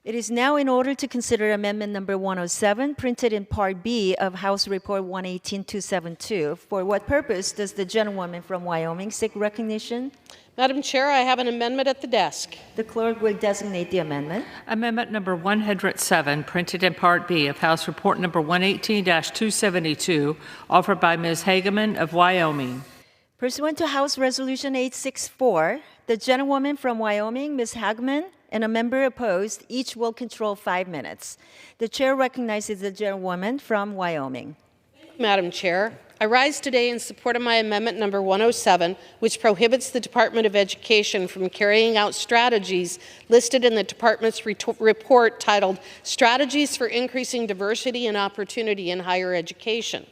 It is now in order to consider Amendment Number 107, printed in Part B of House Report 118-272. For what purpose does the gentlewoman from Wyoming seek recognition? Madam Chair, I have an amendment at the desk. The clerk will designate the amendment. Amendment number 107, printed in Part B of House Report number 118-272, offered by Ms. Hageman of Wyoming. Pursuant to House Resolution 864, the gentlewoman from Wyoming, Ms. Hageman, and a member opposed, each will control 5 minutes. The chair recognizes the gentlewoman from Wyoming. Madam Chair, I rise today in support of my amendment number 107, which prohibits the Department of Education from carrying out strategies listed in the department's report titled Strategies for Increasing Diversity and Opportunity in Higher Education.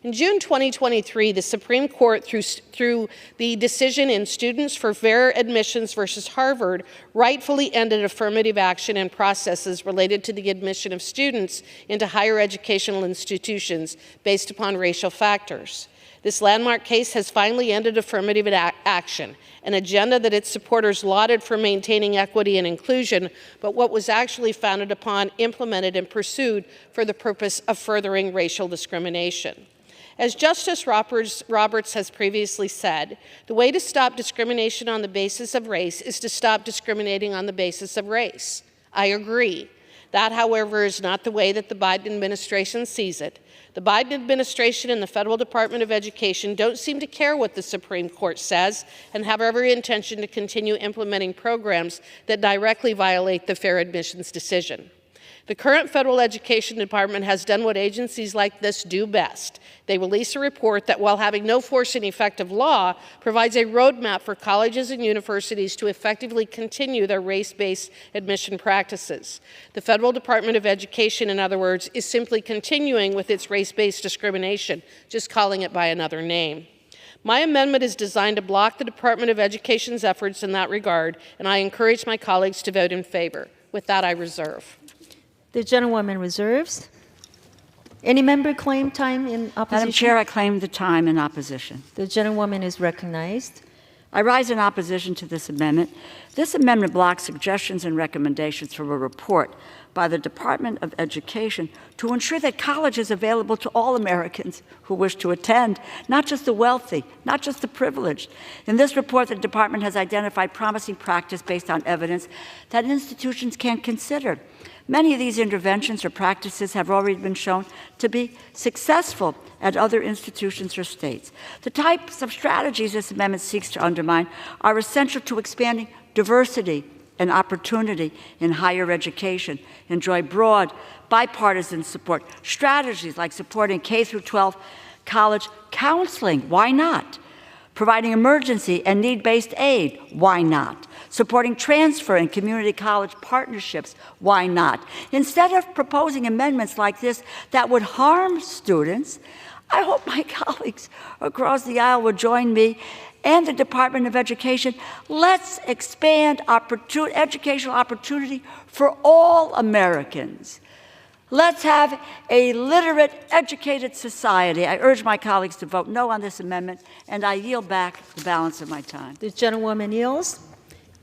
In June 2023, the Supreme Court, through the decision in Students for Fair Admissions versus Harvard, rightfully ended affirmative action and processes related to the admission of students into higher educational institutions based upon racial factors. This landmark case has finally ended affirmative action, an agenda that its supporters lauded for maintaining equity and inclusion, but what was actually founded upon, implemented, and pursued for the purpose of furthering racial discrimination. As Justice Roberts has previously said, the way to stop discrimination on the basis of race is to stop discriminating on the basis of race. I agree. That, however, is not the way that the Biden administration sees it. The Biden administration and the Federal Department of Education don't seem to care what the Supreme Court says and have every intention to continue implementing programs that directly violate the fair admissions decision. The current federal education department has done what agencies like this do best. They release a report that, while having no force and effect of law, provides a roadmap for colleges and universities to effectively continue their race-based admission practices. The Federal Department of Education, in other words, is simply continuing with its race-based discrimination, just calling it by another name. My amendment is designed to block the Department of Education's efforts in that regard, and I encourage my colleagues to vote in favor. With that, I reserve. The gentlewoman reserves. Any member claim time in opposition? Madam Chair, I claim the time in opposition. The gentlewoman is recognized. I rise in opposition to this amendment. This amendment blocks suggestions and recommendations from a report by the Department of Education to ensure that college is available to all Americans who wish to attend, not just the wealthy, not just the privileged. In this report, the department has identified promising practice based on evidence that institutions can consider. Many of these interventions or practices have already been shown to be successful at other institutions or states. The types of strategies this amendment seeks to undermine are essential to expanding diversity and opportunity in higher education, enjoy broad bipartisan support. Strategies like supporting K-12 college counseling, why not? Providing emergency and need-based aid, why not? Supporting transfer and community college partnerships, why not? Instead of proposing amendments like this that would harm students, I hope my colleagues across the aisle will join me and the Department of Education. Let's expand educational opportunity for all Americans. Let's have a literate, educated society. I urge my colleagues to vote no on this amendment, and I yield back the balance of my time. The gentlewoman yields.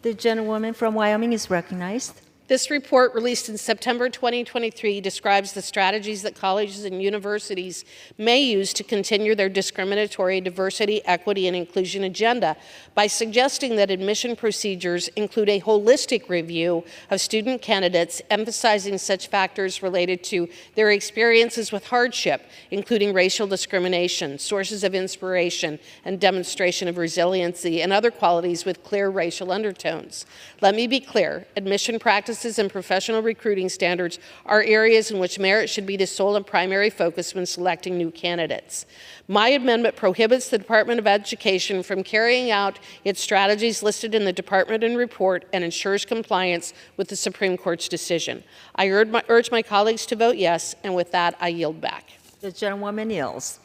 The gentlewoman from Wyoming is recognized. This report, released in September 2023, describes the strategies that colleges and universities may use to continue their discriminatory diversity, equity, and inclusion agenda by suggesting that admission procedures include a holistic review of student candidates, emphasizing such factors related to their experiences with hardship, including racial discrimination, sources of inspiration, and demonstration of resiliency, and other qualities with clear racial undertones. Let me be clear, admission practices and professional recruiting standards are areas in which merit should be the sole and primary focus when selecting new candidates. My amendment prohibits the Department of Education from carrying out its strategies listed in the department and report and ensures compliance with the Supreme Court's decision. I urge my colleagues to vote yes, and with that, I yield back. The gentlewoman yields.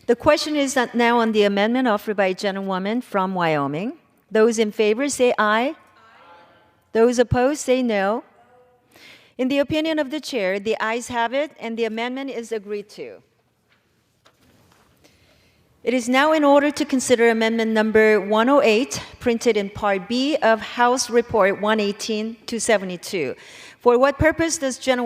The question is now on the amendment offered by a gentlewoman from Wyoming. Those in favor say aye. Those opposed say no. In the opinion of the chair, the ayes have it, and the amendment is agreed to. It is now in order to consider amendment number 108, printed in Part B of House Report 118-272. For what purpose does General